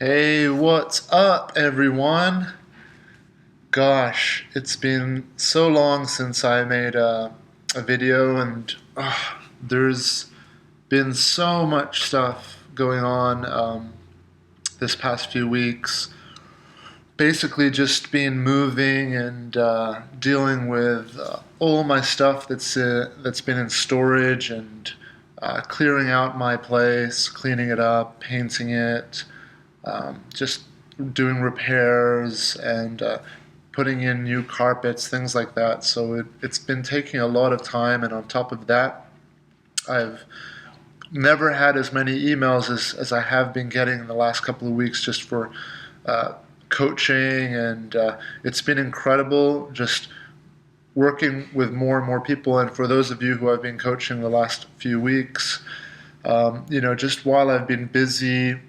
Hey, what's up, everyone? Gosh, it's been so long since I made a video, and there's been so much stuff going on this past few weeks. Basically, just been moving and dealing with all my stuff that's been in storage and clearing out my place, cleaning it up, painting it, just doing repairs and putting in new carpets, things like that. So it's been taking a lot of time, and on top of that, I've never had as many emails as I have been getting in the last couple of weeks just for uh, coaching, and it's been incredible just working with more and more people. And for those of you who I've been coaching the last few weeks, just while I've been busy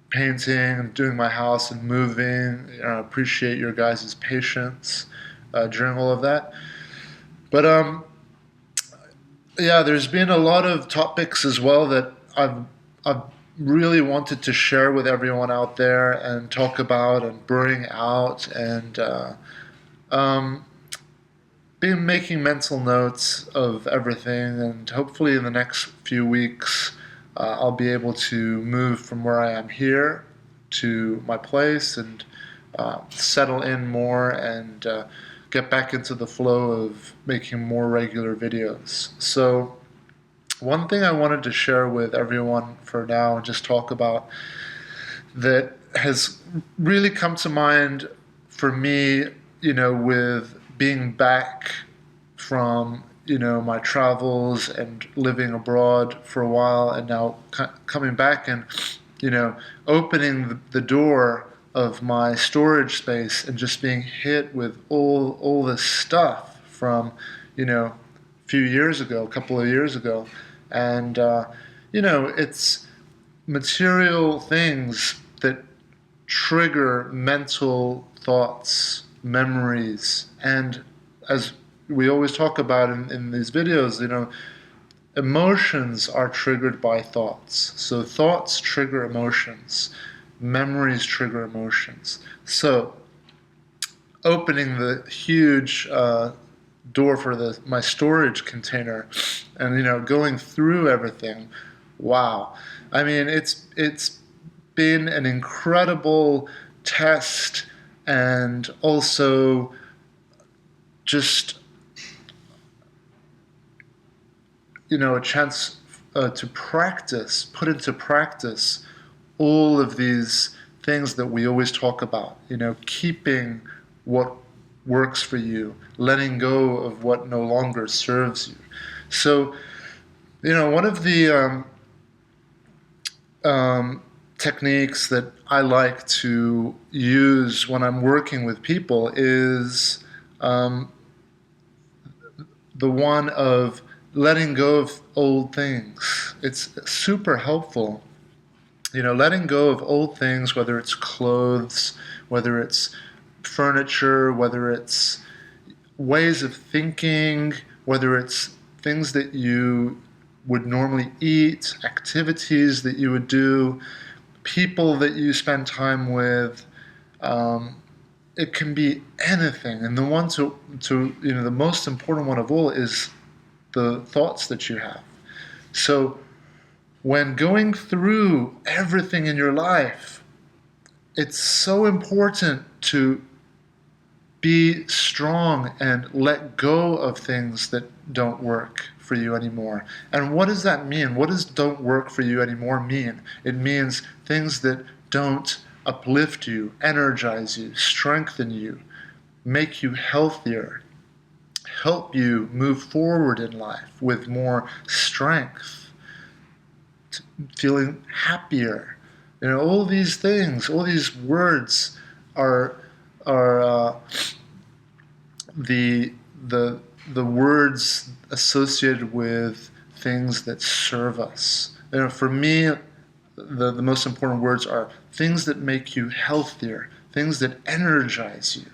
painting and doing my house and moving, I appreciate your guys' patience during all of that. But yeah, there's been a lot of topics as well that I've really wanted to share with everyone out there and talk about and bring out, and um, been making mental notes of everything, and hopefully in the next few weeks I'll be able to move from where I am here to my place and settle in more and get back into the flow of making more regular videos. So one thing I wanted to share with everyone for now and just talk about that has really come to mind for me, with being back from, my travels and living abroad for a while, and now coming back and, opening the door of my storage space and just being hit with all this stuff from, a few years ago, a couple of years ago. And, it's material things that trigger mental thoughts, memories, and as we always talk about in these videos, emotions are triggered by thoughts. So thoughts trigger emotions, memories trigger emotions. So opening the huge door for my storage container and going through everything, wow. I mean, it's been an incredible test, and also just a chance to practice, put into practice all of these things that we always talk about. Keeping what works for you, letting go of what no longer serves you. So, one of the techniques that I like to use when I'm working with people is the one of letting go of old things. It's super helpful. Letting go of old things, whether it's clothes, whether it's furniture, whether it's ways of thinking, whether it's things that you would normally eat, activities that you would do, people that you spend time with. It can be anything. And the one the most important one of all is the thoughts that you have. So when going through everything in your life, it's so important to be strong and let go of things that don't work for you anymore. And what does that mean? What does don't work for you anymore mean? It means things that don't uplift you, energize you, strengthen you, make you healthier, help you move forward in life with more strength, feeling happier. All these things, all these words are the words associated with things that serve us. For me, the most important words are things that make you healthier, things that energize you,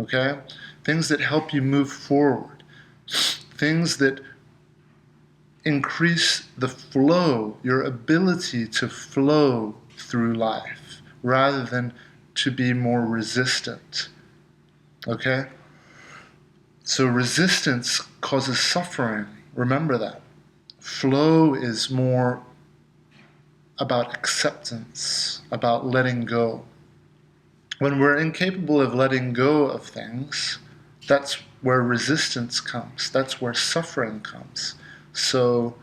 okay? Things that help you move forward, things that increase the flow, your ability to flow through life rather than to be more resistant. Okay? So resistance causes suffering. Remember that. Flow is more about acceptance, about letting go. When we're incapable of letting go of things, that's where resistance comes. That's where suffering comes. So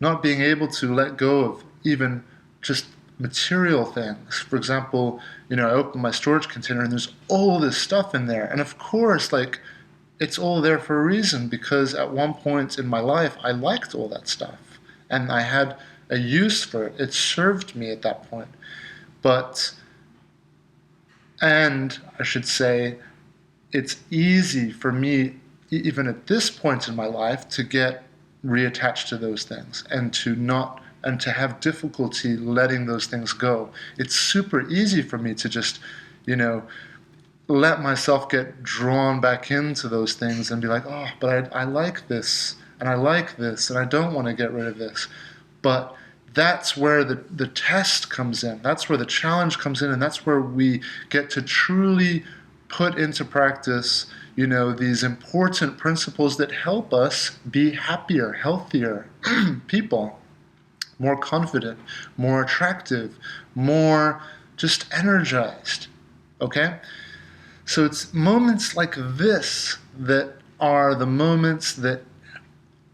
not being able to let go of even just material things. For example, I open my storage container and there's all this stuff in there. And of course, like, it's all there for a reason, because at one point in my life, I liked all that stuff. And I had a use for it. It served me at that point. And I should say, it's easy for me, even at this point in my life, to get reattached to those things and to have difficulty letting those things go. It's super easy for me to just, let myself get drawn back into those things and be like, oh, but I like this, and I like this, and I don't want to get rid of this. But that's where the test comes in. That's where the challenge comes in, and that's where we get to truly put into practice, these important principles that help us be happier, healthier people, more confident, more attractive, more just energized. Okay? So it's moments like this that are the moments that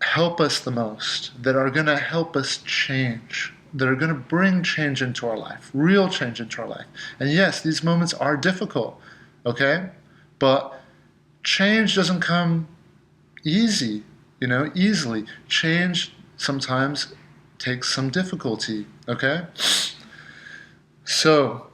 help us the most, that are going to help us change, that are going to bring change into our life, real change into our life. And yes, these moments are difficult, okay? But change doesn't come easily. Change sometimes takes some difficulty, okay? So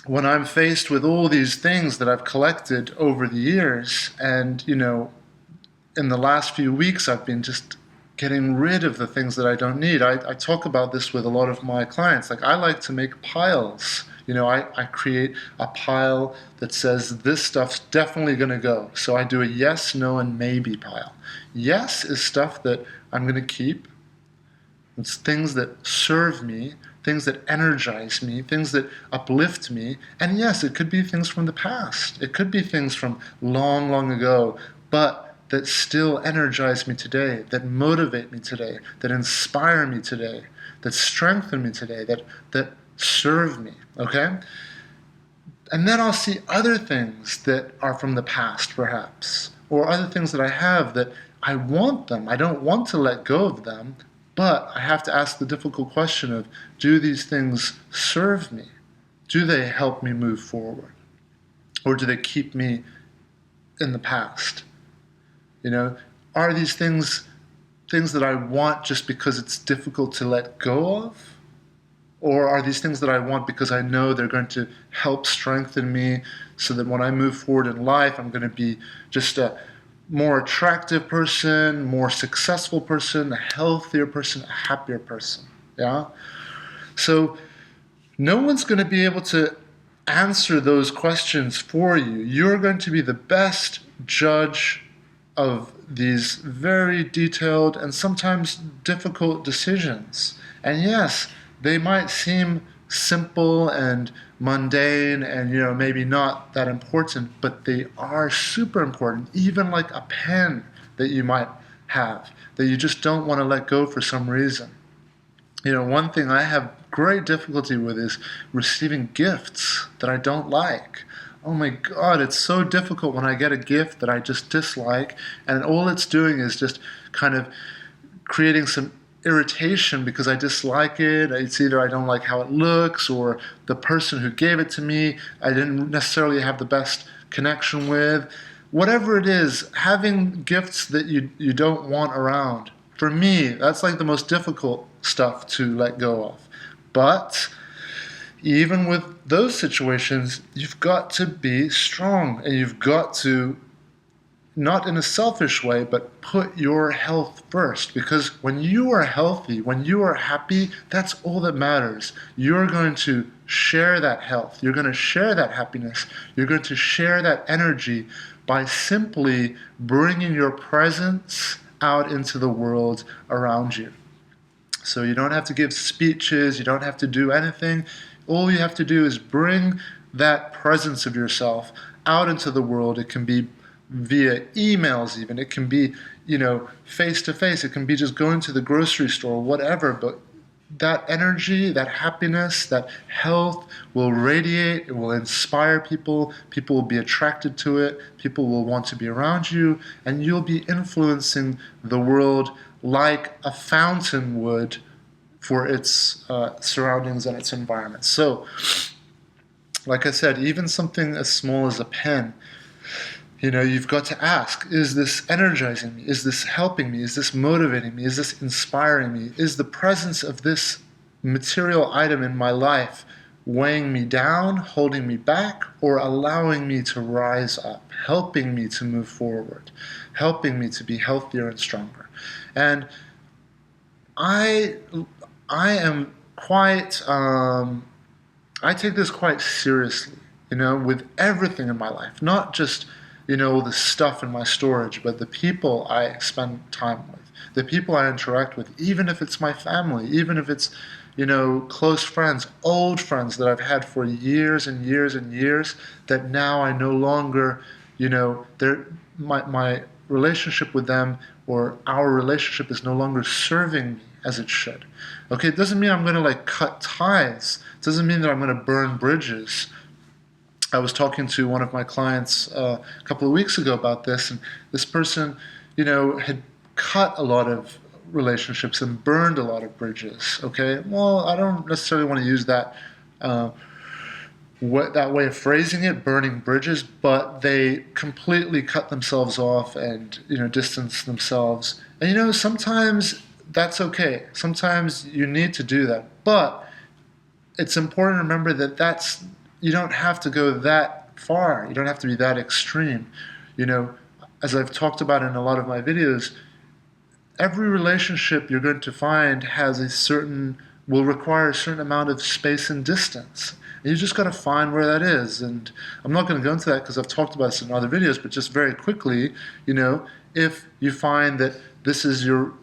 when I'm faced with all these things that I've collected over the years, and, in the last few weeks, I've been just getting rid of the things that I don't need. I talk about this with a lot of my clients. Like, I like to make piles. I create a pile that says this stuff's definitely going to go. So I do a yes, no, and maybe pile. Yes is stuff that I'm going to keep. It's things that serve me, things that energize me, things that uplift me. And yes, it could be things from the past. It could be things from long, long ago, but that still energize me today, that motivate me today, that inspire me today, that strengthen me today, that serve me, okay? And then I'll see other things that are from the past, perhaps, or other things that I have that I want them. I don't want to let go of them, but I have to ask the difficult question of, do these things serve me? Do they help me move forward? Or do they keep me in the past? Are these things that I want just because it's difficult to let go of? Or are these things that I want because I know they're going to help strengthen me so that when I move forward in life, I'm going to be just a more attractive person, more successful person, a healthier person, a happier person? Yeah? So no one's going to be able to answer those questions for you. You're going to be the best judge of these very detailed and sometimes difficult decisions. And yes, they might seem simple and mundane and maybe not that important, but they are super important. Even like a pen that you might have that you just don't want to let go for some reason. One thing I have great difficulty with is receiving gifts that I don't like. Oh my God, it's so difficult when I get a gift that I just dislike, and all it's doing is just kind of creating some irritation because I dislike it. It's either I don't like how it looks, or the person who gave it to me I didn't necessarily have the best connection with. Whatever it is, having gifts that you don't want around, for me, that's like the most difficult stuff to let go of. But even with those situations, you've got to be strong, and you've got to, not in a selfish way, but put your health first. Because when you are healthy, when you are happy, that's all that matters. You're going to share that health. You're going to share that happiness. You're going to share that energy by simply bringing your presence out into the world around you. So you don't have to give speeches. You don't have to do anything. All you have to do is bring that presence of yourself out into the world. It can be via emails even. It can be, face to face. It can be just going to the grocery store, whatever. But that energy, that happiness, that health will radiate. It will inspire people. People will be attracted to it. People will want to be around you. And you'll be influencing the world like a fountain would for its surroundings and its environment. So, like I said, even something as small as a pen, you've got to ask, is this energizing me? Is this helping me? Is this motivating me? Is this inspiring me? Is the presence of this material item in my life weighing me down, holding me back, or allowing me to rise up, helping me to move forward, helping me to be healthier and stronger? And I am quite, I take this quite seriously, with everything in my life, not just all the stuff in my storage, but the people I spend time with, the people I interact with, even if it's my family, even if it's, close friends, old friends that I've had for years and years and years, that now I no longer, my relationship with them, or our relationship, is no longer serving me as it should. Okay, it doesn't mean I'm going to cut ties. It doesn't mean that I'm going to burn bridges. I was talking to one of my clients a couple of weeks ago about this, and this person, had cut a lot of relationships and burned a lot of bridges. Okay, well, I don't necessarily want to use that that way of phrasing it, burning bridges, but they completely cut themselves off and distance themselves. And sometimes that's okay. Sometimes you need to do that, but it's important to remember that you don't have to go that far. You don't have to be that extreme. As I've talked about in a lot of my videos, every relationship you're going to find will require a certain amount of space and distance. And you just got to find where that is. And I'm not going to go into that because I've talked about this in other videos, but just very quickly, if you find that this is you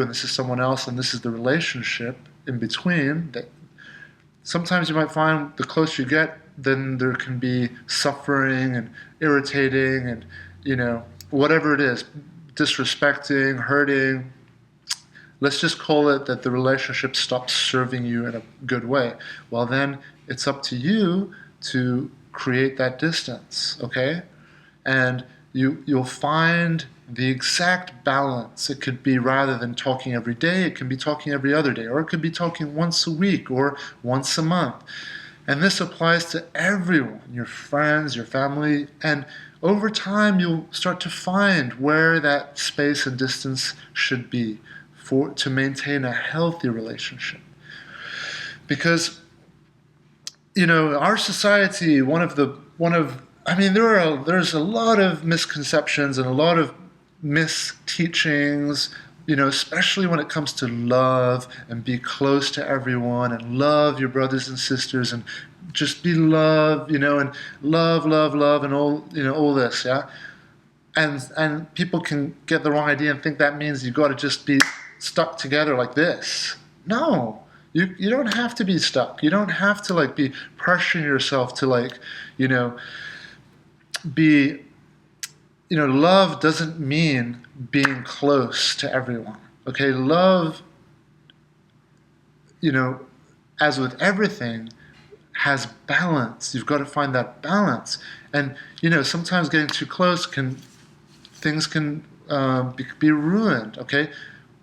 and this is someone else and this is the relationship in between, that sometimes you might find the closer you get, then there can be suffering and irritating and, whatever it is, disrespecting, hurting. Let's just call it that the relationship stops serving you in a good way. Well, then it's up to you to create that distance, okay? And you'll find the exact balance. It could be, rather than talking every day, it can be talking every other day, or it could be talking once a week or once a month. And this applies to everyone, your friends, your family, and over time you'll start to find where that space and distance should be to maintain a healthy relationship. Because our society, there's a lot of misconceptions and a lot of misteachings, especially when it comes to love and be close to everyone and love your brothers and sisters and just be loved, and love and all this, yeah. And people can get the wrong idea and think that means you've got to just be stuck together like this. No, you don't have to be stuck. You don't have to be pressuring yourself to be, love doesn't mean being close to everyone. Okay, love, as with everything, has balance. You've got to find that balance. And, sometimes getting too close things can be ruined, okay?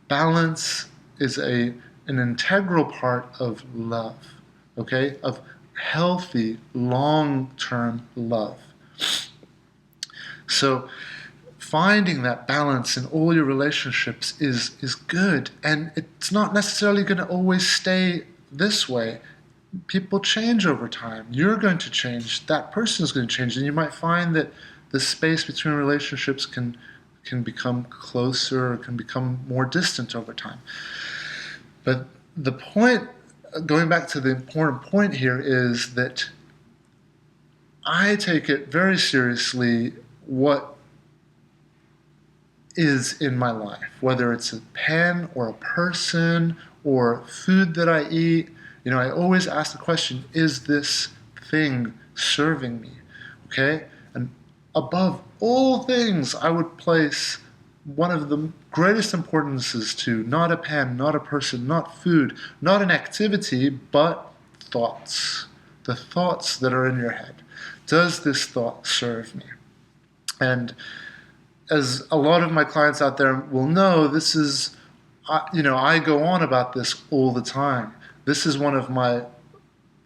Balance is an integral part of love, okay? Of healthy, long-term love. So finding that balance in all your relationships is good. And it's not necessarily going to always stay this way. People change over time. You're going to change. That person is going to change. And you might find that the space between relationships can become closer or can become more distant over time. But the point, going back to the important point here, is that I take it very seriously what is in my life, whether it's a pen or a person or food that I eat. I always ask the question, is this thing serving me? Okay? And above all things, I would place one of the greatest importances to not a pen, not a person, not food, not an activity, but thoughts. The thoughts that are in your head. Does this thought serve me? And as a lot of my clients out there will know, this is, I go on about this all the time. This is one of my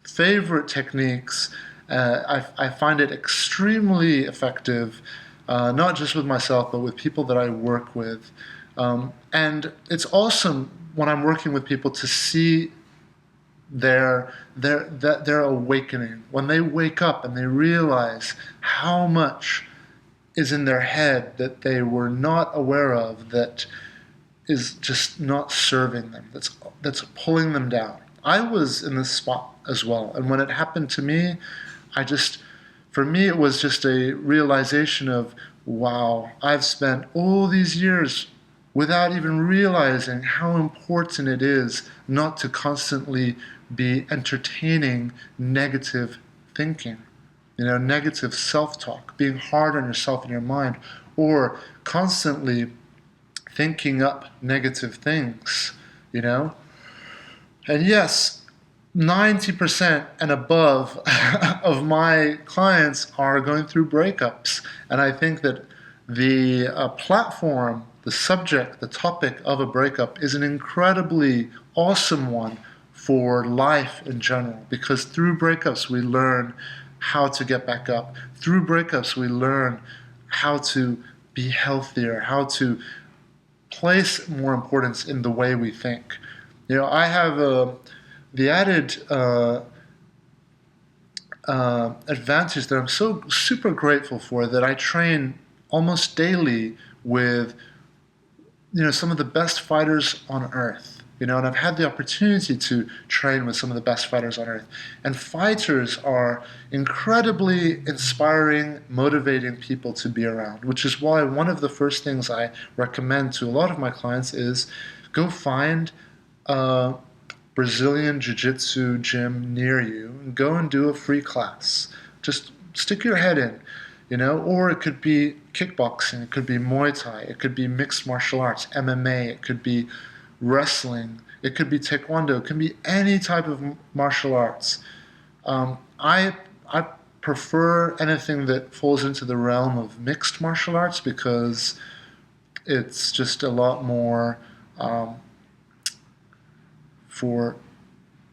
favorite techniques. I find it extremely effective, not just with myself, but with people that I work with. And it's awesome when I'm working with people to see their awakening, when they wake up and they realize how much is in their head that they were not aware of, that is just not serving them, that's pulling them down. I was in this spot as well, and when it happened to me, for me it was just a realization of, wow, I've spent all these years without even realizing how important it is not to constantly be entertaining negative thinking, negative self-talk, being hard on yourself in your mind, or constantly thinking up negative things, And yes, 90% and above of my clients are going through breakups. And I think that the platform, the subject, the topic of a breakup is an incredibly awesome one for life in general, because through breakups we learn how to get back up. Through breakups we learn how to be healthier, how to place more importance in the way we think. I have the added advantage that I'm so super grateful for, that I train almost daily with some of the best fighters on earth. And I've had the opportunity to train with some of the best fighters on earth. And fighters are incredibly inspiring, motivating people to be around, which is why one of the first things I recommend to a lot of my clients is go find a Brazilian Jiu-Jitsu gym near you and go and do a free class. Just stick your head in, or it could be kickboxing, it could be Muay Thai, it could be mixed martial arts, MMA, it could be wrestling, it could be taekwondo, it can be any type of martial arts. I prefer anything that falls into the realm of mixed martial arts, because it's just a lot more, for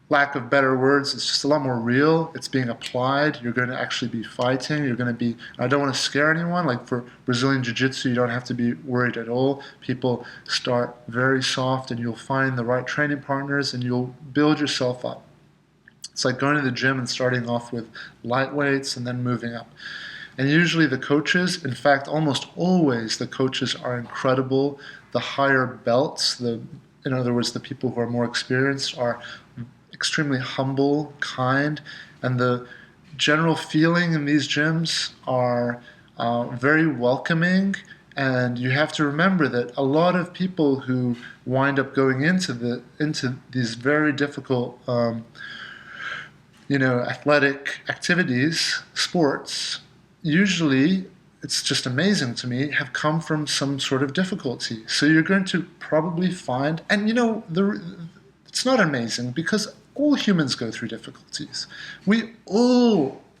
lack of better words, it's just a lot more real. It's being applied. You're going to actually be fighting. You're going to be, I don't want to scare anyone. Like for Brazilian Jiu-Jitsu, you don't have to be worried at all. People start very soft, and you'll find the right training partners, and you'll build yourself up. It's like going to the gym and starting off with light weights and then moving up. And usually the coaches, in fact, almost always the coaches are incredible. The higher belts, in other words, the people who are more experienced, are extremely humble, kind, and the general feeling in these gyms are very welcoming. And you have to remember that a lot of people who wind up going into these very difficult, athletic activities, sports, usually, it's just amazing to me, have come from some sort of difficulty. So you're going to probably find, and it's not amazing, because all humans go through difficulties.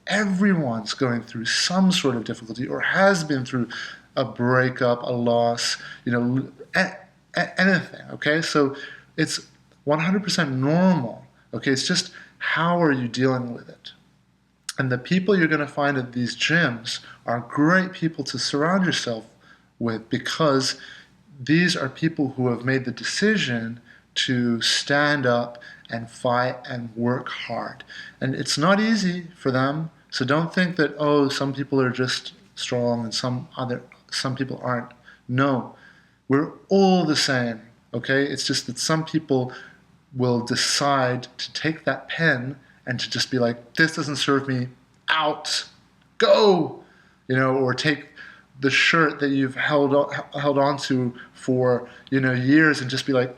Everyone's going through some sort of difficulty, or has been through a breakup, a loss, anything, okay? So it's 100% normal, okay? It's just, how are you dealing with it? And the people you're going to find at these gyms are great people to surround yourself with, because these are people who have made the decision to stand up and fight and work hard. And it's not easy for them, so don't think that, some people are just strong and some people aren't. No, we're all the same, okay? It's just that some people will decide to take that pen and to just be like, this doesn't serve me, out, go, or take the shirt that you've held on to for, years, and just be like,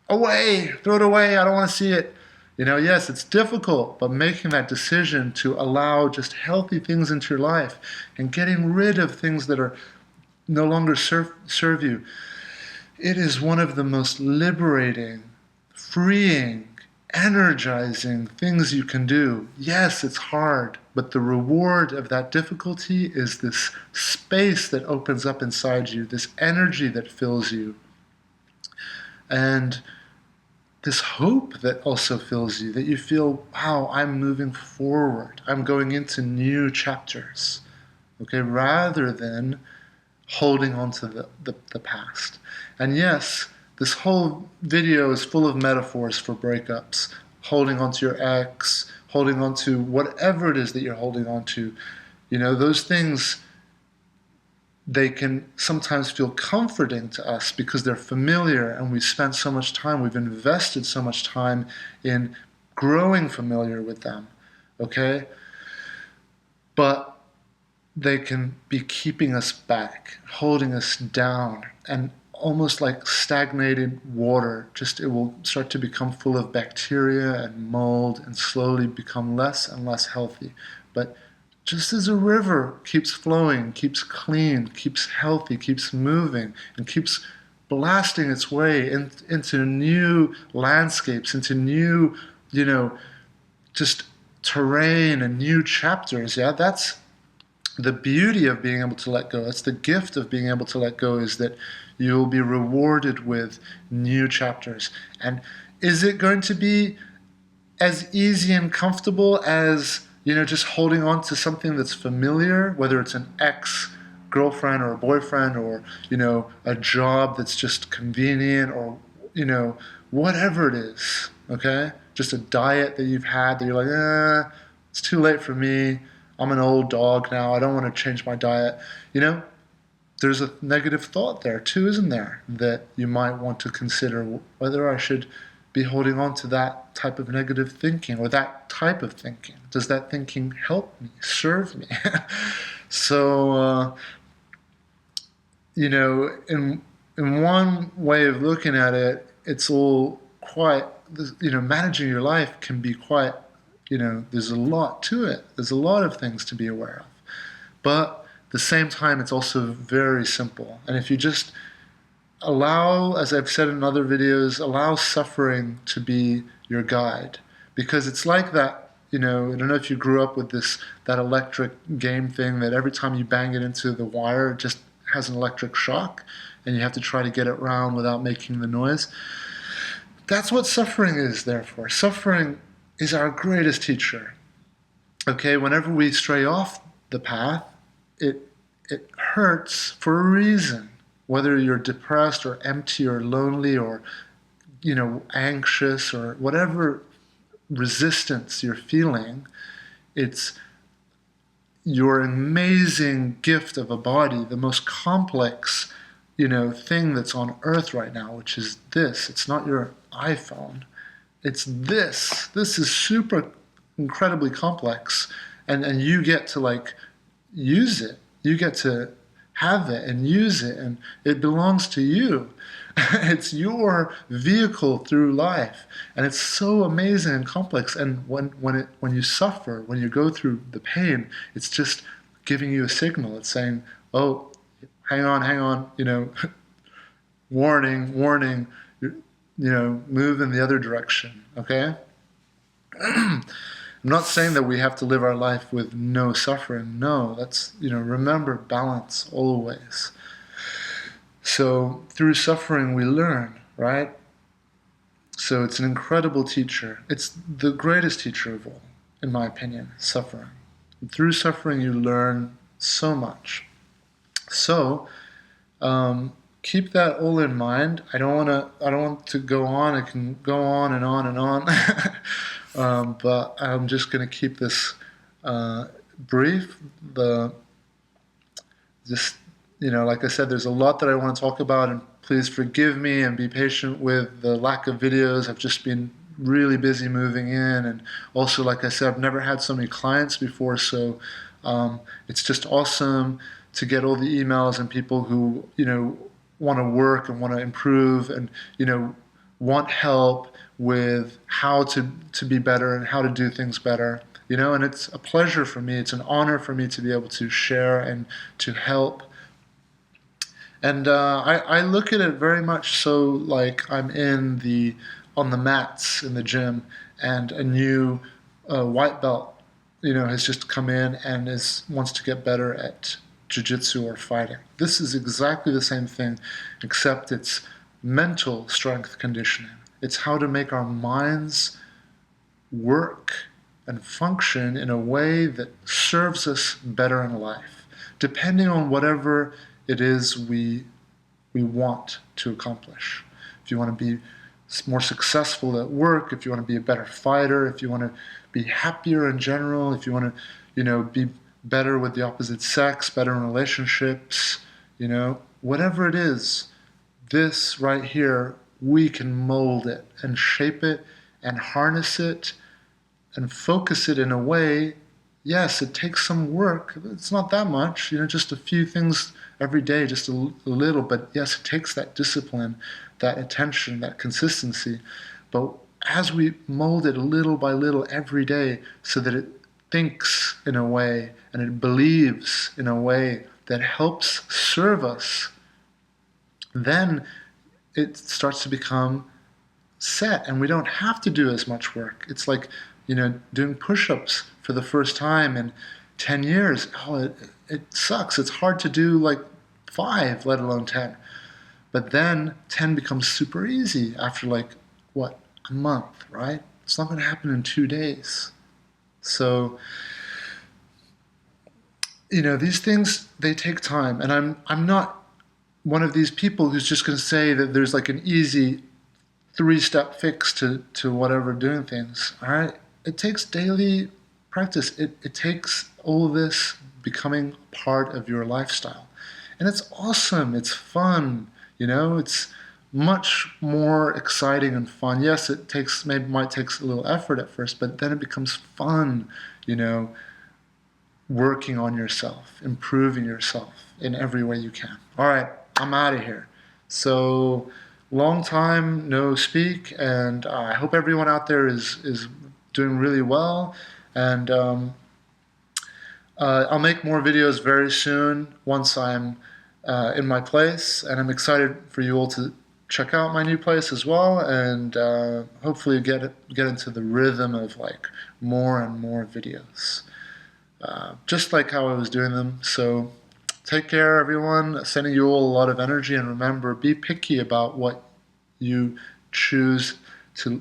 away, throw it away, I don't want to see it. Yes, it's difficult, but making that decision to allow just healthy things into your life and getting rid of things that are no longer serve you, it is one of the most liberating, freeing, energizing things you can do. Yes, it's hard, but the reward of that difficulty is this space that opens up inside you, this energy that fills you, and this hope that also fills you, that you feel, wow, I'm moving forward. I'm going into new chapters, okay, rather than holding on to the past. And yes, this whole video is full of metaphors for breakups, holding on to your ex, holding on to whatever it is that you're holding on to. Those things, they can sometimes feel comforting to us because they're familiar and we've spent so much time, we've invested so much time in growing familiar with them, okay? But they can be keeping us back, holding us down, and almost like stagnated water, it will start to become full of bacteria and mold and slowly become less and less healthy. But just as a river keeps flowing, keeps clean, keeps healthy, keeps moving, and keeps blasting its way into new landscapes, into new, just terrain and new chapters, yeah, that's the beauty of being able to let go. That's the gift of being able to let go, is that you'll be rewarded with new chapters. And is it going to be as easy and comfortable as, just holding on to something that's familiar, whether it's an ex-girlfriend or a boyfriend, or, a job that's just convenient, or, whatever it is, okay? Just a diet that you've had that you're like, it's too late for me. I'm an old dog now. I don't want to change my diet. There's a negative thought there too, isn't there? That you might want to consider whether I should be holding on to that type of negative thinking or that type of thinking. Does that thinking help me, serve me? So, in one way of looking at it, it's all quite, managing your life can be quite, there's a lot to it. There's a lot of things to be aware of. But at the same time, it's also very simple. And if you just allow, as I've said in other videos, allow suffering to be your guide. Because it's like that, I don't know if you grew up with that electric game thing that every time you bang it into the wire, it just has an electric shock, and you have to try to get it round without making the noise. That's what suffering is, therefore. Suffering is our greatest teacher. Okay, whenever we stray off the path, it hurts for a reason. Whether you're depressed or empty or lonely or, anxious or whatever resistance you're feeling, it's your amazing gift of a body, the most complex, thing that's on earth right now, which is this. It's not your iPhone. It's this. This is super incredibly complex, and you get to use it. You get to have it and use it, and it belongs to you. It's your vehicle through life, and it's so amazing and complex. And when you suffer, when you go through the pain, it's just giving you a signal. It's saying, "Oh, hang on, warning, move in the other direction." Okay. I'm not saying that we have to live our life with no suffering. No, that's, remember balance always. So through suffering we learn, right? So it's an incredible teacher. It's the greatest teacher of all, in my opinion, suffering. And through suffering you learn so much. So keep that all in mind. I don't want to go on. I can go on and on and on. But I'm just going to keep this brief. Like I said, there's a lot that I want to talk about, and please forgive me and be patient with the lack of videos. I've just been really busy moving in, and also, like I said, I've never had so many clients before, so it's just awesome to get all the emails and people who want to work and want to improve, and want help with how to be better and how to do things better. And it's a pleasure for me. It's an honor for me to be able to share and to help. And I look at it very much so like I'm on the mats in the gym, and a new white belt, has just come in and wants to get better at jiu-jitsu or fighting. This is exactly the same thing, except it's mental strength conditioning. It's how to make our minds work and function in a way that serves us better in life, depending on whatever it is we want to accomplish. If you want to be more successful at work, if you want to be a better fighter, if you want to be happier in general, if you want to, be better with the opposite sex, better in relationships, whatever it is, this right here, we can mold it and shape it and harness it and focus it in a way. Yes, it takes some work. It's not that much, just a few things every day, just a little. But yes, it takes that discipline, that attention, that consistency. But as we mold it little by little every day so that it thinks in a way and it believes in a way that helps serve us, then it starts to become set and we don't have to do as much work. It's like, doing push-ups for the first time in 10 years. Oh, it sucks. It's hard to do like 5, let alone 10. But then 10 becomes super easy after a month, right? It's not going to happen in 2 days. So, these things, they take time. And I'm not one of these people who's just going to say that there's like an easy 3-step fix to whatever doing things. All right? It takes daily practice. It takes all this becoming part of your lifestyle. And it's awesome. It's fun. It's much more exciting and fun. Yes, it might take a little effort at first, but then it becomes fun, working on yourself, improving yourself in every way you can. All right, I'm out of here. So, long time no speak, and I hope everyone out there is doing really well. And I'll make more videos very soon once I'm in my place, and I'm excited for you all to check out my new place as well, and hopefully get into the rhythm of more and more videos, just like how I was doing them. So take care, everyone. Sending you all a lot of energy, and remember, be picky about what you choose to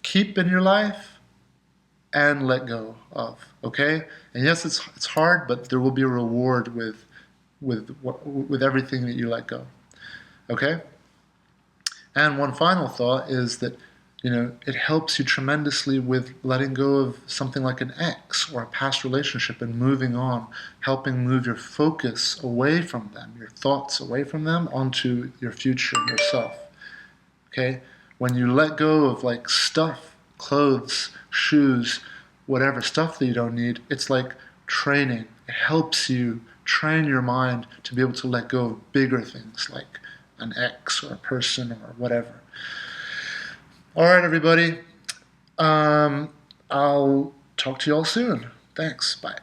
keep in your life and let go of. Okay? And yes, it's hard, but there will be a reward with everything that you let go. Okay? And one final thought is that, it helps you tremendously with letting go of something like an ex or a past relationship and moving on, helping move your focus away from them, your thoughts away from them, onto your future, yourself. Okay? When you let go of stuff, clothes, shoes, whatever stuff that you don't need, it's like training. It helps you train your mind to be able to let go of bigger things like an ex or a person or whatever. All right, everybody. I'll talk to you all soon. Thanks. Bye.